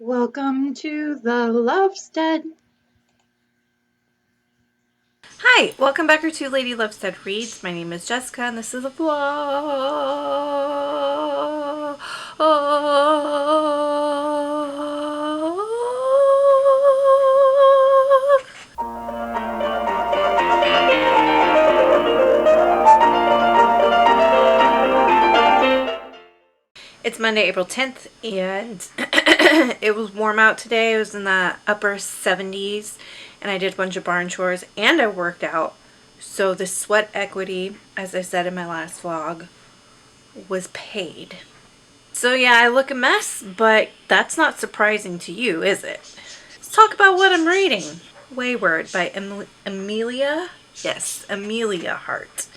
Welcome to the Lovestead. Hi, welcome back to Lady Lovestead Reads. My name is Jessica and this is a vlog. It's Monday, April 10th, and it was warm out today. It was in the upper 70s, and I did a bunch of barn chores, and I worked out. So the sweat equity, as I said in my last vlog, was paid. So yeah, I look a mess, but that's not surprising to you, is it? Let's talk about what I'm reading. Weyward by Amelia Hart.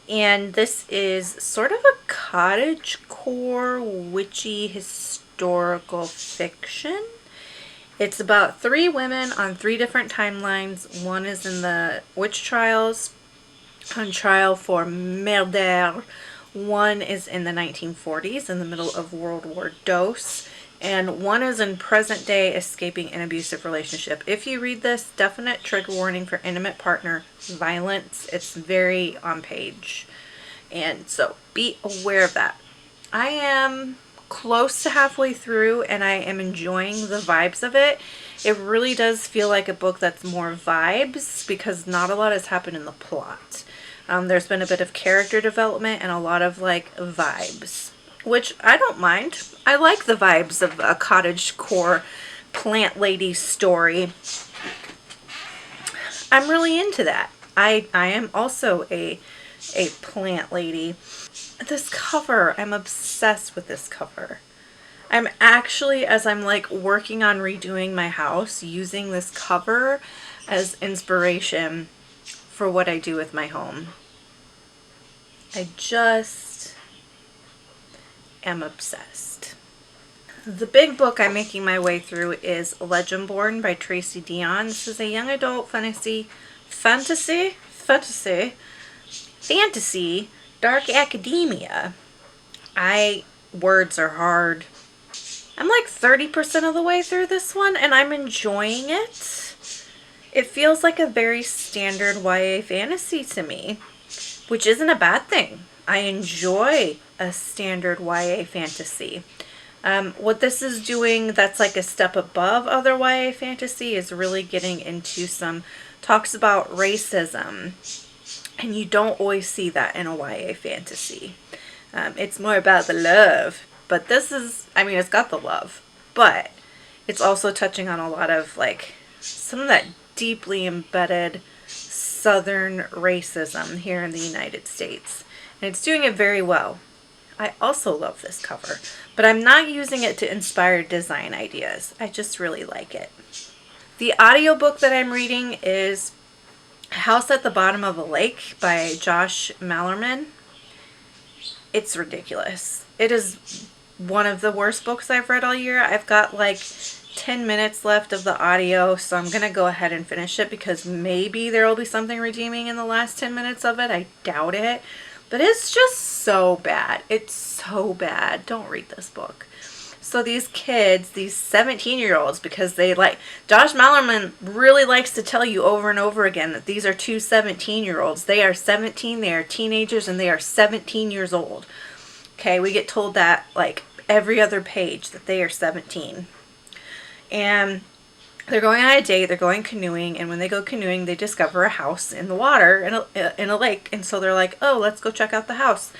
And this is sort of a cottagecore, witchy, historical fiction. It's about three women on three different timelines. One is in the witch trials, on trial for murder. One is in the 1940s, in the middle of World War II. And one is in present day, escaping an abusive relationship. If you read this, definite trigger warning for intimate partner violence. It's very on page. And so be aware of that. I am close to halfway through and I am enjoying the vibes of it. It really does feel like a book that's more vibes because not a lot has happened in the plot. There's been a bit of character development and a lot of like vibes, which I don't mind. I like the vibes of a cottagecore plant lady story. I'm really into that. I am also a plant lady. This cover, I'm obsessed with this cover. I'm actually, as I'm like working on redoing my house, using this cover as inspiration for what I do with my home. I just am obsessed. The big book I'm making my way through is Legendborn by Tracy Deonn. This is a young adult fantasy, dark academia. Words are hard. I'm like 30% of the way through this one and I'm enjoying it. It feels like a very standard YA fantasy to me, which isn't a bad thing. I enjoy a standard YA fantasy. What this is doing that's like a step above other YA fantasy is really getting into some talks about racism. And you don't always see that in a YA fantasy. It's more about the love. But this is, I mean, it's got the love. But it's also touching on a lot of like some of that deeply embedded Southern racism here in the United States. And it's doing it very well. I also love this cover, but I'm not using it to inspire design ideas. I just really like it. The audiobook that I'm reading is House at the Bottom of a Lake by Josh Malerman. It's ridiculous. It is one of the worst books I've read all year. I've got like 10 minutes left of the audio, so I'm going to go ahead and finish it because maybe there will be something redeeming in the last 10 minutes of it. I doubt it. But it's just so bad. It's so bad. Don't read this book. So these kids, these 17-year-olds, because they like, Josh Malerman really likes to tell you over and over again that these are two 17-year-olds. They are 17, they are teenagers, and they are 17 years old. Okay, we get told that like every other page that they are 17. And they're going on a date, they're going canoeing, and when they go canoeing, they discover a house in the water, in a lake, and so they're like, oh, let's go check out the house.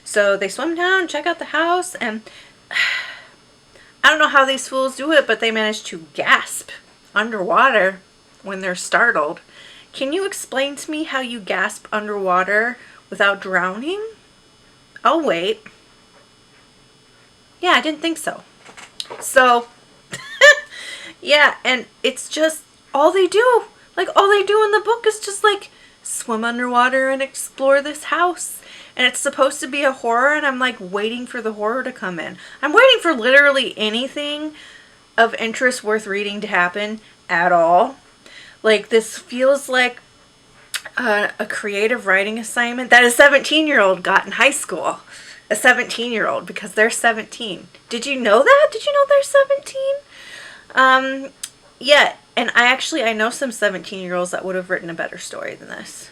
So they swim down, check out the house, and I don't know how these fools do it, but they manage to gasp underwater when they're startled. Can you explain to me how you gasp underwater without drowning? I'll wait. Yeah, I didn't think so. So yeah, and it's just all they do. Like, all they do in the book is just, like, swim underwater and explore this house. And it's supposed to be a horror, and I'm, like, waiting for the horror to come in. I'm waiting for literally anything of interest worth reading to happen at all. Like, this feels like a creative writing assignment that a 17-year-old got in high school. A 17-year-old, because they're 17. Did you know that? Did you know they're 17? Yeah, and I know some 17-year-olds that would have written a better story than this.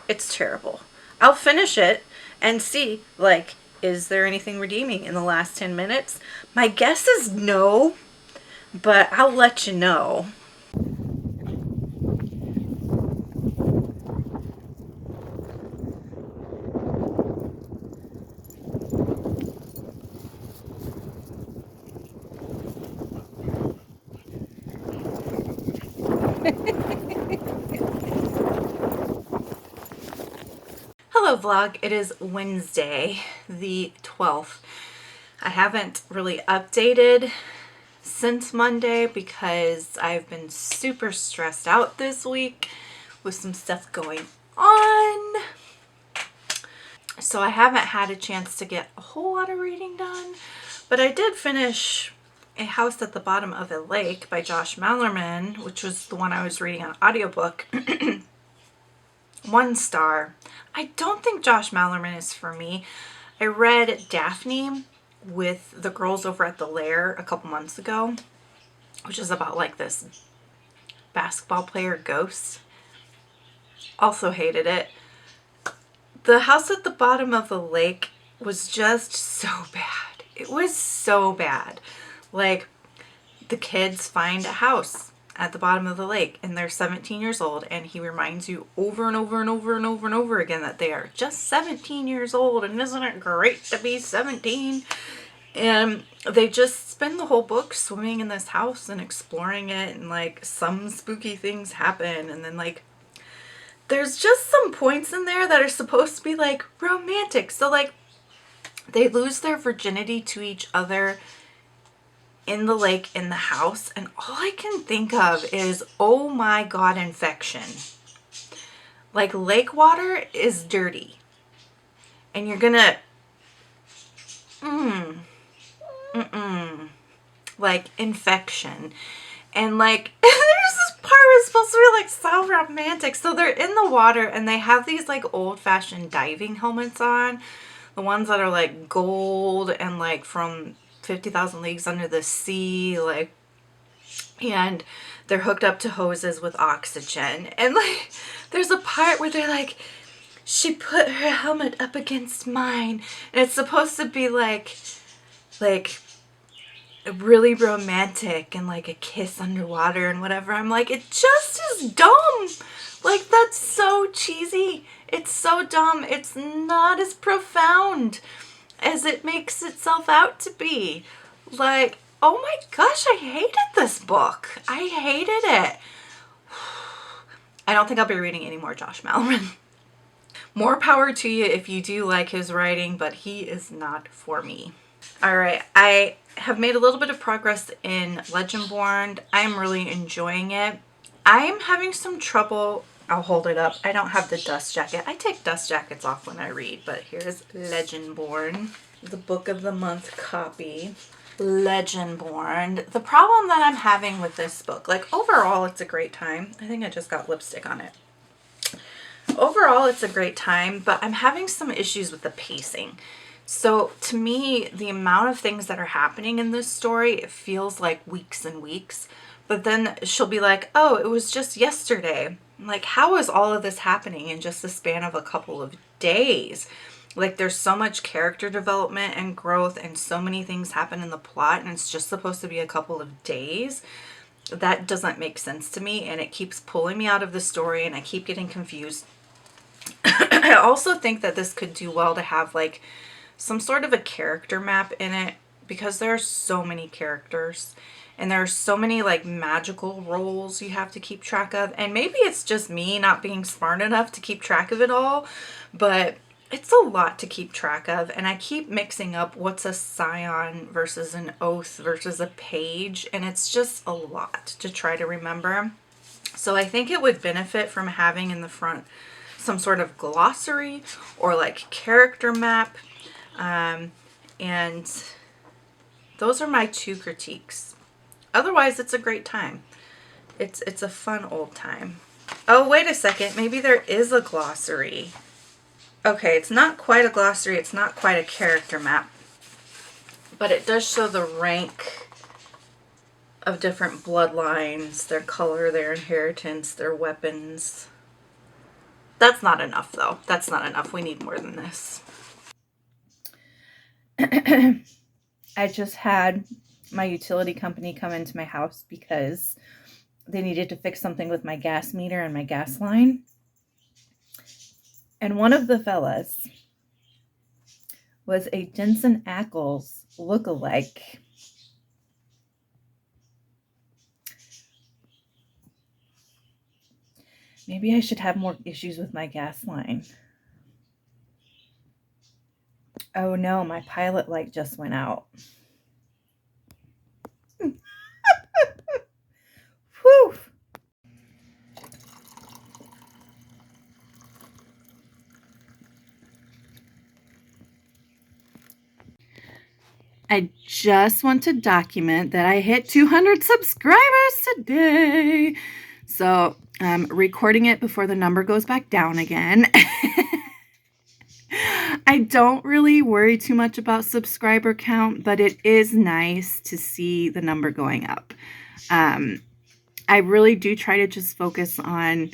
It's terrible. I'll finish it and see, like, is there anything redeeming in the last 10 minutes? My guess is no, but I'll let you know. Hello vlog, it is Wednesday the 12th. I haven't really updated since Monday because I've been super stressed out this week with some stuff going on. So I haven't had a chance to get a whole lot of reading done, but I did finish A House at the Bottom of a Lake by Josh Malerman, which was the one I was reading on audiobook. 1 star. I don't think Josh Malerman is for me. I read Daphne with the girls over at the Lair a couple months ago, which is about like this basketball player ghost. Also hated it. The House at the Bottom of the Lake was just so bad. It was so bad. Like, the kids find a house at the bottom of the lake and they're 17 years old, and he reminds you over and over and over and over and over again that they are just 17 years old, and isn't it great to be 17? And they just spend the whole book swimming in this house and exploring it, and like some spooky things happen, and then like there's just some points in there that are supposed to be like romantic. So like they lose their virginity to each other in the lake, in the house, and all I can think of is, oh my god, infection. Like, lake water is dirty, and you're gonna like infection. And like there's this part where it's supposed to be like so romantic. So they're in the water and they have these like old-fashioned diving helmets on, the ones that are like gold and like from 50,000 Leagues Under the Sea, like, and they're hooked up to hoses with oxygen. And like there's a part where they're like, she put her helmet up against mine, and it's supposed to be like really romantic and like a kiss underwater and whatever. I'm like, it just is dumb. Like, that's so cheesy. It's so dumb. It's not as profound as it makes itself out to be. Like, oh my gosh, I hated this book. I hated it. I don't think I'll be reading any more Josh Malerman. More power to you if you do like his writing, but he is not for me. Alright, I have made a little bit of progress in Legendborn. I'm really enjoying it. I'm having some trouble. I'll hold it up. I don't have the dust jacket. I take dust jackets off when I read, but here's Legendborn, the book of the month copy. Legendborn. The problem that I'm having with this book, like overall it's a great time. I think I just got lipstick on it. Overall it's a great time, but I'm having some issues with the pacing. So to me, the amount of things that are happening in this story, it feels like weeks and weeks. But then she'll be like, oh, it was just yesterday. I'm like, how is all of this happening in just the span of a couple of days? Like, there's so much character development and growth and so many things happen in the plot, and it's just supposed to be a couple of days. That doesn't make sense to me, and it keeps pulling me out of the story, and I keep getting confused. I also think that this could do well to have like some sort of a character map in it, because there are so many characters and there are so many like magical roles you have to keep track of. And maybe it's just me not being smart enough to keep track of it all, but it's a lot to keep track of, and I keep mixing up what's a scion versus an oath versus a page, and it's just a lot to try to remember. So I think it would benefit from having in the front some sort of glossary or like character map. And those are my 2 critiques. Otherwise, it's a great time. It's a fun old time. Oh, wait a second. Maybe there is a glossary. Okay, it's not quite a glossary. It's not quite a character map. But it does show the rank of different bloodlines, their color, their inheritance, their weapons. That's not enough, though. That's not enough. We need more than this. I just had my utility company come into my house because they needed to fix something with my gas meter and my gas line. And one of the fellas was a Jensen Ackles look-alike. Maybe I should have more issues with my gas line. Oh no, my pilot light just went out. Whew. I just want to document that I hit 200 subscribers today. So I'm recording it before the number goes back down again. I don't really worry too much about subscriber count, but it is nice to see the number going up. I really do try to just focus on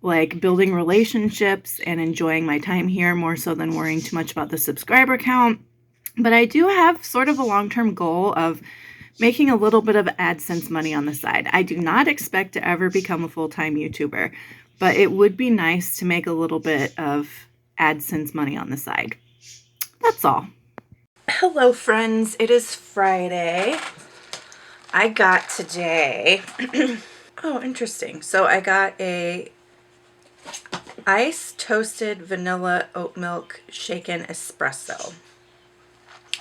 like building relationships and enjoying my time here more so than worrying too much about the subscriber count. But I do have sort of a long-term goal of making a little bit of AdSense money on the side. I do not expect to ever become a full-time YouTuber, but it would be nice to make a little bit of AdSense money on the side. That's all. Hello, friends. It is Friday. I got today... oh, interesting. So I got a iced toasted vanilla oat milk shaken espresso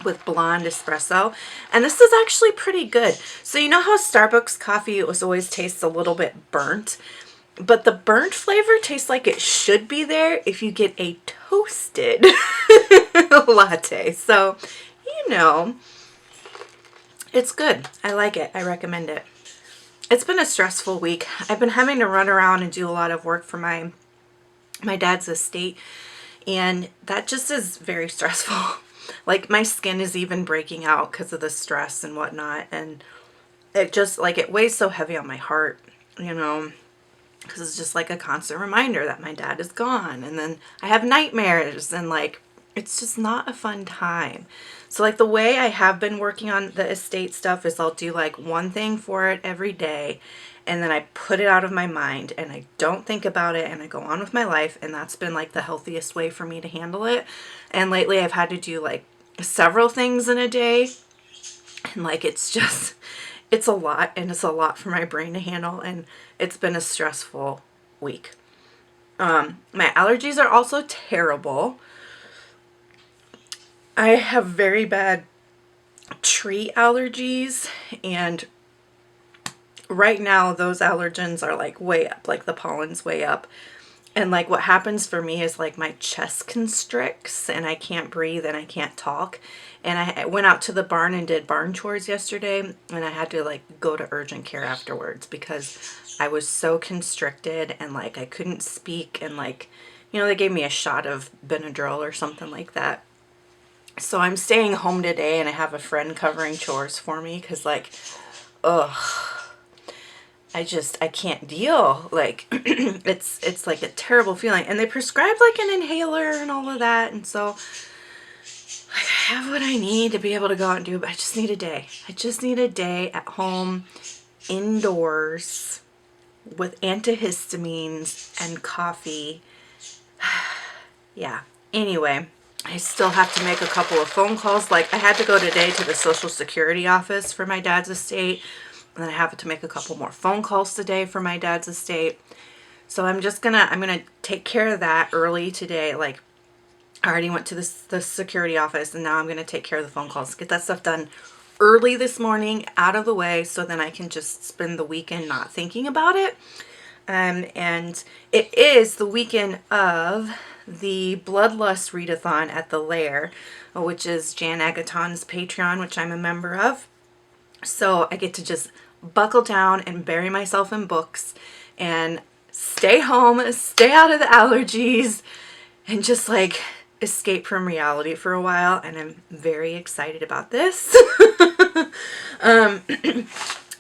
with blonde espresso, and this is actually pretty good. So you know how Starbucks coffee always tastes a little bit burnt, but the burnt flavor tastes like it should be there if you get a toasted latte. So you know, it's good. I like it. I recommend it. It's been a stressful week. I've been having to run around and do a lot of work for my dad's estate, and that just is very stressful. Like my skin is even breaking out because of the stress and whatnot, and it just like it weighs so heavy on my heart, you know, because it's just like a constant reminder that my dad is gone, and then I have nightmares, and like it's just not a fun time. So like the way I have been working on the estate stuff is I'll do like one thing for it every day, and then I put it out of my mind and I don't think about it and I go on with my life, and that's been like the healthiest way for me to handle it. And lately I've had to do like several things in a day, and like it's a lot, and it's a lot for my brain to handle, and it's been a stressful week. My allergies are also terrible. I have very bad tree allergies, and right now those allergens are like way up, like the pollen's way up. And like what happens for me is like my chest constricts and I can't breathe and I can't talk. And I went out to the barn and did barn chores yesterday, and I had to like go to urgent care afterwards because I was so constricted and like I couldn't speak, and like, you know, they gave me a shot of Benadryl or something like that. So I'm staying home today, and I have a friend covering chores for me because like, ugh, I can't deal. Like, it's like a terrible feeling. And they prescribed like an inhaler and all of that. And so like, I have what I need to be able to go out and do it, but I just need a day. I just need a day at home, indoors, with antihistamines and coffee. Yeah. Anyway, I still have to make a couple of phone calls. Like I had to go today to the Social Security office for my dad's estate, and then I have to make a couple more phone calls today for my dad's estate. So I'm gonna take care of that early today. Like I already went to the security office, and now I'm gonna take care of the phone calls, get that stuff done early this morning, out of the way, so then I can just spend the weekend not thinking about it. And it is the weekend of the Bloodlust readathon at the Lair, which is Jan Agaton's Patreon, which I'm a member of. So I get to just buckle down and bury myself in books and stay home, stay out of the allergies, and just like escape from reality for a while. And I'm very excited about this.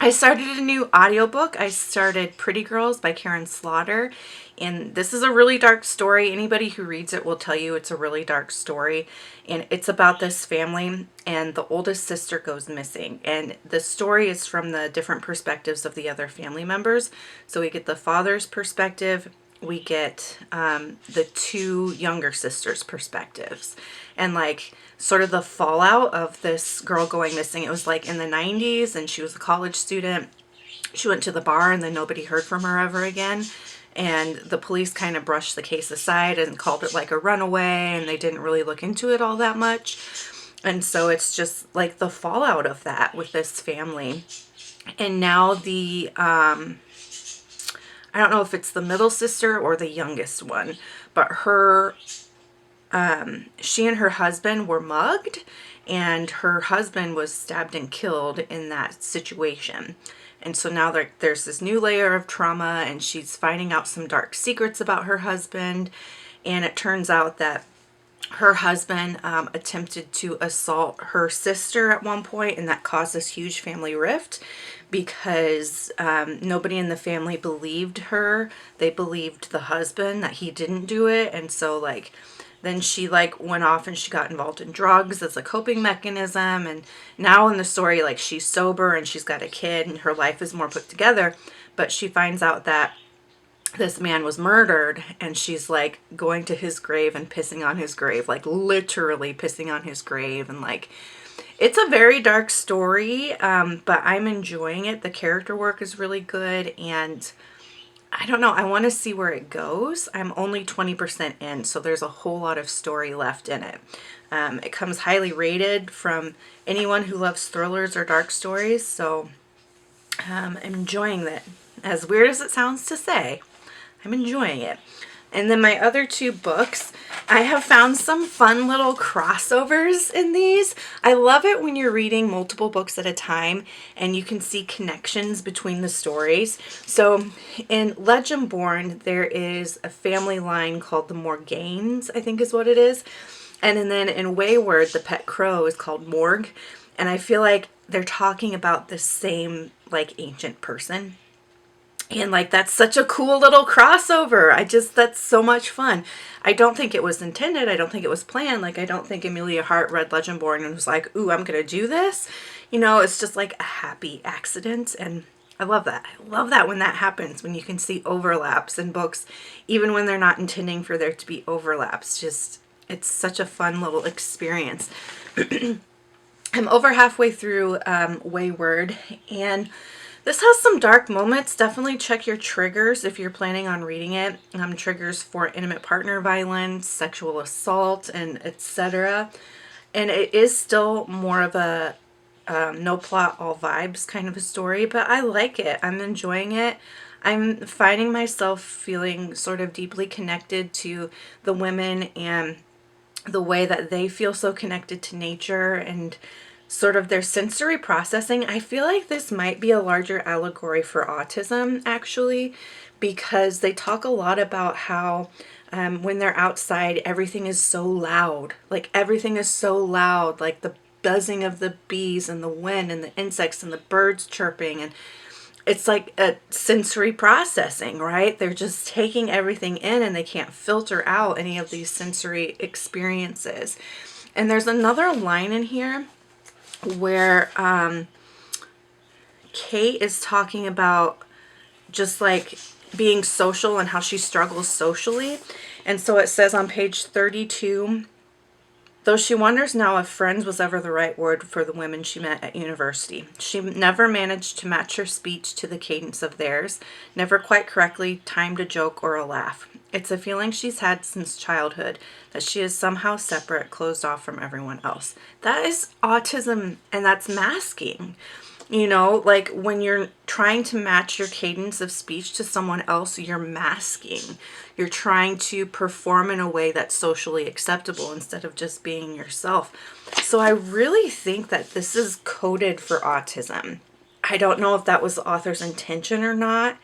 I started a new audiobook. I started Pretty Girls by Karen Slaughter. And this is a really dark story. Anybody who reads it will tell you it's a really dark story. And it's about this family, and the oldest sister goes missing. And the story is from the different perspectives of the other family members. So we get the father's perspective, we get the two younger sisters' perspectives, and like sort of the fallout of this girl going missing. It was like in the 90s, and she was a college student. She went to the bar, and then nobody heard from her ever again. And the police kind of brushed the case aside and called it like a runaway, and they didn't really look into it all that much. And so it's just like the fallout of that with this family. And now I don't know if it's the middle sister or the youngest one, but she and her husband were mugged, and her husband was stabbed and killed in that situation. And so now there's this new layer of trauma, and she's finding out some dark secrets about her husband. And it turns out that her husband attempted to assault her sister at one point, and that caused this huge family rift because nobody in the family believed her. They believed the husband, that he didn't do it. And so like then she like went off and she got involved in drugs as a coping mechanism. And now in the story, like she's sober and she's got a kid and her life is more put together. But she finds out that this man was murdered, and she's like going to his grave and pissing on his grave, like literally pissing on his grave. And like, it's a very dark story, but I'm enjoying it. The character work is really good, and I don't know, I want to see where it goes. I'm only 20% in, so there's a whole lot of story left in it. It comes highly rated from anyone who loves thrillers or dark stories, so I'm enjoying it. As weird as it sounds to say, I'm enjoying it. And then my other two books, I have found some fun little crossovers in these. I love it when you're reading multiple books at a time and you can see connections between the stories. So in Legendborn, there is a family line called the Morgaines, I think is what it is. And then in Weyward, the pet crow is called Morg. And I feel like they're talking about the same like ancient person. And like, that's such a cool little crossover. That's so much fun. I don't think it was intended. I don't think it was planned. Like, I don't think Amelia Hart read Legendborn and was like, ooh, I'm going to do this. You know, it's just like a happy accident. And I love that. I love that when that happens, when you can see overlaps in books, even when they're not intending for there to be overlaps. Just, it's such a fun little experience. I'm over halfway through Weyward, and this has some dark moments. Definitely check your triggers if you're planning on reading it. Triggers for intimate partner violence, sexual assault, and etc. And it is still more of a no plot, all vibes kind of a story, but I like it. I'm enjoying it. I'm finding myself feeling sort of deeply connected to the women and the way that they feel so connected to nature and sort of their sensory processing. I feel like this might be a larger allegory for autism, actually, because they talk a lot about how when they're outside, everything is so loud. Like, everything is so loud, like the buzzing of the bees and the wind and the insects and the birds chirping. And it's like a sensory processing, right? They're just taking everything in, and they can't filter out any of these sensory experiences. And there's another line in here where Kate is talking about just like being social and how she struggles socially. And so it says on page 32, though she wonders now if friends was ever the right word for the women she met at university. She never managed to match her speech to the cadence of theirs, never quite correctly timed a joke or a laugh. It's a feeling she's had since childhood, that she is somehow separate, closed off from everyone else. That is autism, and that's masking. You know, like when you're trying to match your cadence of speech to someone else, you're masking. You're trying to perform in a way that's socially acceptable instead of just being yourself. So I really think that this is coded for autism. I don't know if that was the author's intention or not,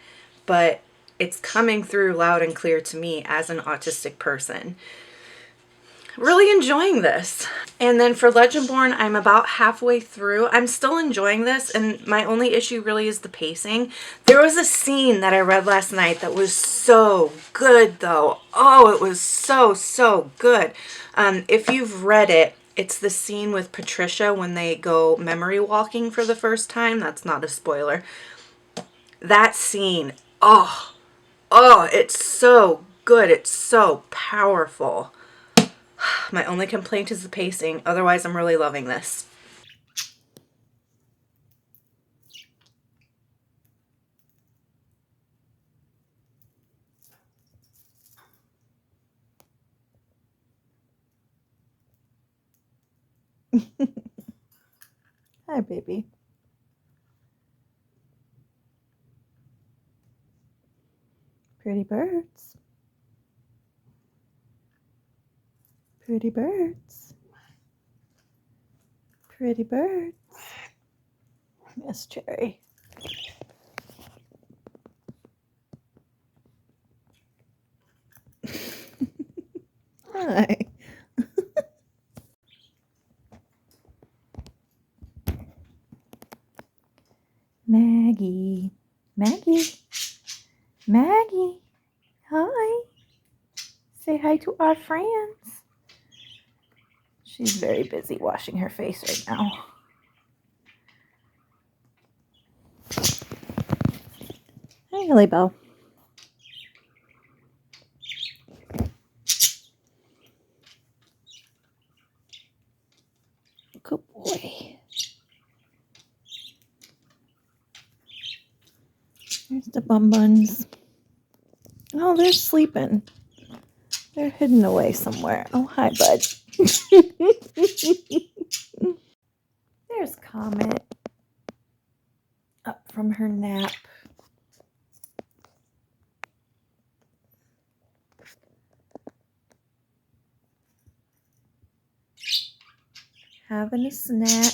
but it's coming through loud and clear to me as an autistic person. really enjoying this. And then for Legendborn, I'm about halfway through. I'm still enjoying this, and my only issue really is the pacing. There was a scene that I read last night that was so good, though. Oh, it was so, so good. If you've read it, it's the scene with Patricia when they go memory walking for the first time. That's not a spoiler. That scene, oh, it's so good. It's so powerful. My only complaint is the pacing. Otherwise, I'm really loving this. Hi, baby. Pretty birds. Pretty birds. Pretty birds. Yes, Cherry. Hi. Maggie. Maggie. Maggie. Hi. Say hi to our friends. She's very busy washing her face right now. Hi, Haley Bell. Good boy. There's the bum buns. Oh, they're sleeping. They're hidden away somewhere. Oh, hi, bud. There's Comet. Up from her nap. Having a snack.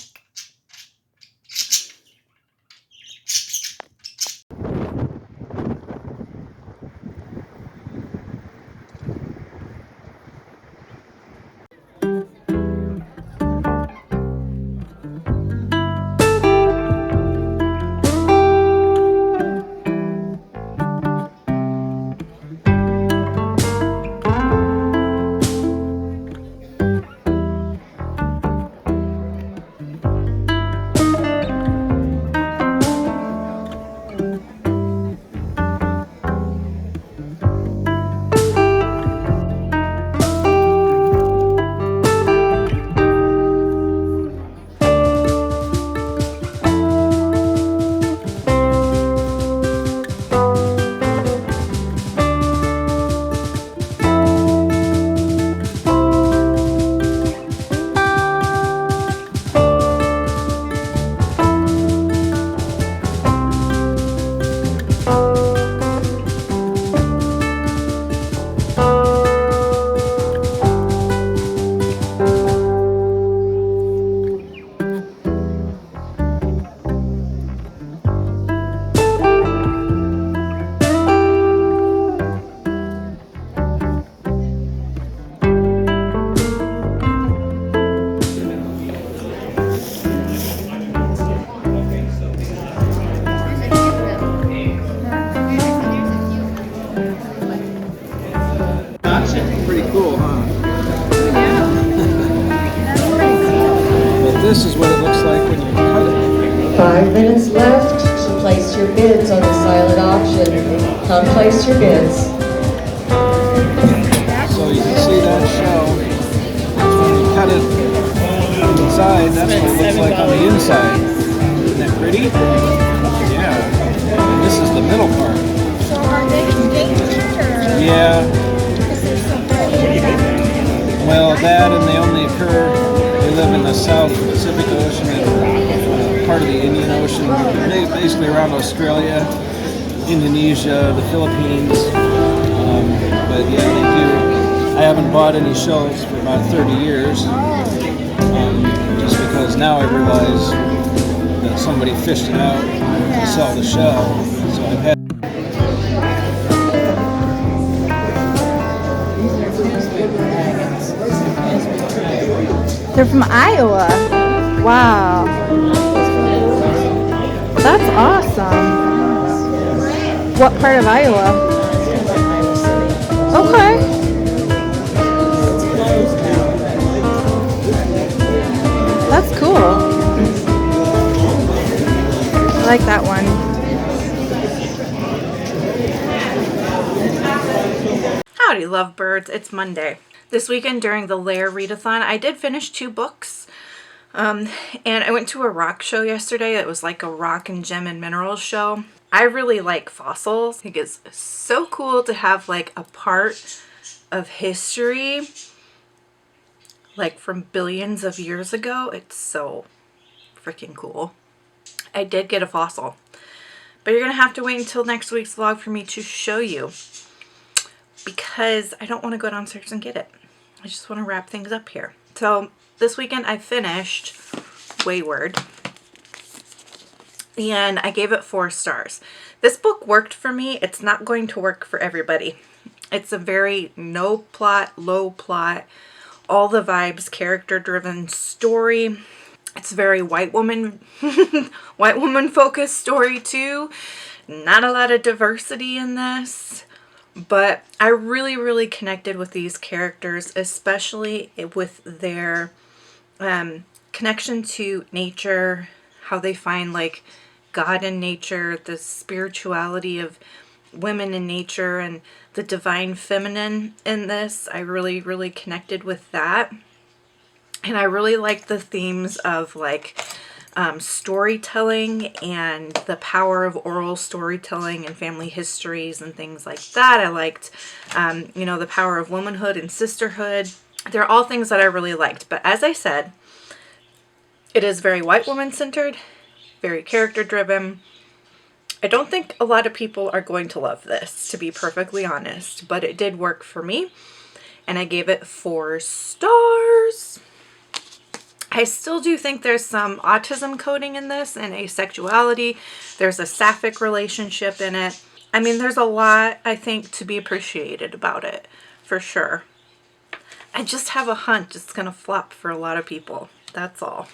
Pretty cool, huh? But this is what it looks like when you cut it. 5 minutes left to place your bids on the silent auction. Come place your bids. So you can see that shell. When you cut it inside, that's what it looks like on the inside. Isn't that pretty? Yeah. And this is the middle part. So are they endangered or? Yeah. Well, that and they only occur, they live in the South Pacific Ocean and part of the Indian Ocean, basically around Australia, Indonesia, the Philippines. But yeah, they do. I haven't bought any shells for about 30 years, just because now I realize that somebody fished it out to sell the shell. So I've had They're from Iowa. Wow. That's awesome. What part of Iowa? Okay. That's cool. I like that one. Howdy, lovebirds. It's Monday. This weekend during the Lair readathon, I did finish 2 books. And I went to a rock show yesterday. It was like a rock and gem and minerals show. I really like fossils. I think it's so cool to have like a part of history like from billions of years ago. It's so freaking cool. I did get a fossil, but you're gonna have to wait until next week's vlog for me to show you, because I don't want to go downstairs and get it. I just want to wrap things up here. So this weekend I finished Weyward, and I gave it 4 stars. This book worked for me. It's not going to work for everybody. It's a very no plot, low plot, all the vibes, character driven story. It's a very white woman focused story too. Not a lot of diversity in this, but I really connected with these characters, especially with their connection to nature, how they find like God in nature, the spirituality of women in nature, and the divine feminine in this. I really connected with that. And I really like the themes of like storytelling and the power of oral storytelling and family histories and things like that. I liked, you know, the power of womanhood and sisterhood. They're all things that I really liked. But as I said, it is very white woman centered, very character driven. I don't think a lot of people are going to love this, to be perfectly honest, but it did work for me. And I gave it 4 stars. I still do think there's some autism coding in this and asexuality. There's a sapphic relationship in it. I mean, there's a lot, I think, to be appreciated about it, for sure. I just have a hunch it's going to flop for a lot of people. That's all.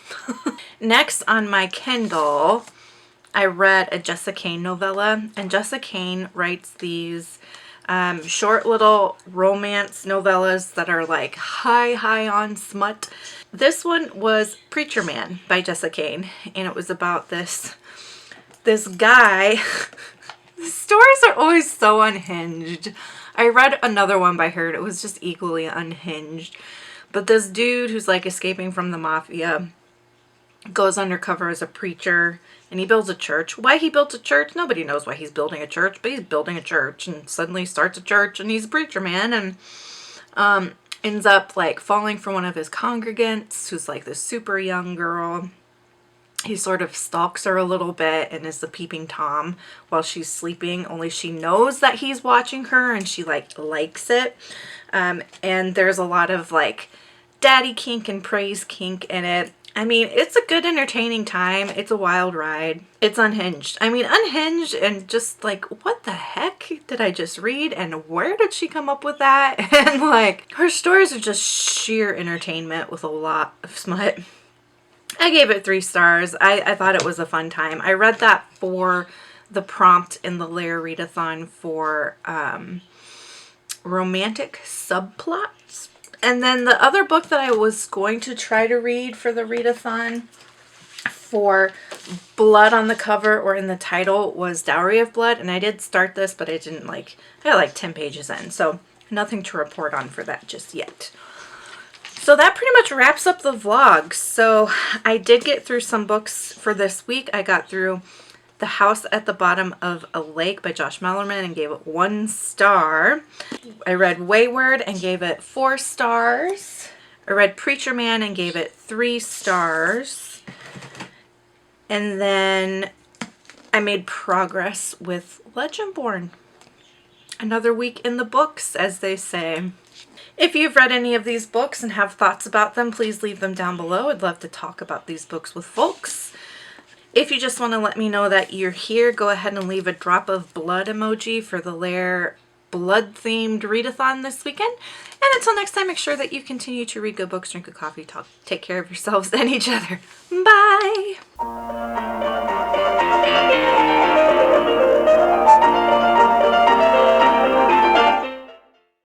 Next on my Kindle, I read a Jessica Cain novella. And Jessica Cain writes these short little romance novellas that are like high on smut. This one was Preacher Man by Jessica Cain, and it was about this guy. The stories are always so unhinged. I read another one by her, and it was just equally unhinged. But this dude who's like escaping from the mafia goes undercover as a preacher, and he builds a church. Why he built a church? Nobody knows why he's building a church, but he's building a church, and suddenly starts a church, and he's a preacher man, and ends up like falling for one of his congregants who's like this super young girl. He sort of stalks her a little bit and is the peeping Tom while she's sleeping, only she knows that he's watching her, and she like likes it. And there's a lot of like daddy kink and praise kink in it. I mean, it's a good entertaining time. It's a wild ride. It's unhinged. I mean, unhinged and just like, what the heck did I just read? And where did she come up with that? And like, her stories are just sheer entertainment with a lot of smut. I gave it 3 stars. I thought it was a fun time. I read that for the prompt in the Lair readathon for romantic subplots. And then the other book that I was going to try to read for the readathon for blood on the cover or in the title was Dowry of Blood. And I did start this, but I didn't like, I got like 10 pages in. So nothing to report on for that just yet. So that pretty much wraps up the vlog. So I did get through some books for this week. I got through The House at the Bottom of a Lake by Josh Malerman and gave it 1 star. I read Weyward and gave it 4 stars. I read Preacher Man and gave it 3 stars. And then I made progress with Legendborn. Another week in the books, as they say. If you've read any of these books and have thoughts about them, please leave them down below. I'd love to talk about these books with folks. If you just want to let me know that you're here, go ahead and leave a drop of blood emoji for the Lair blood themed readathon this weekend. And until next time, make sure that you continue to read good books, drink good coffee, take care of yourselves and each other. Bye.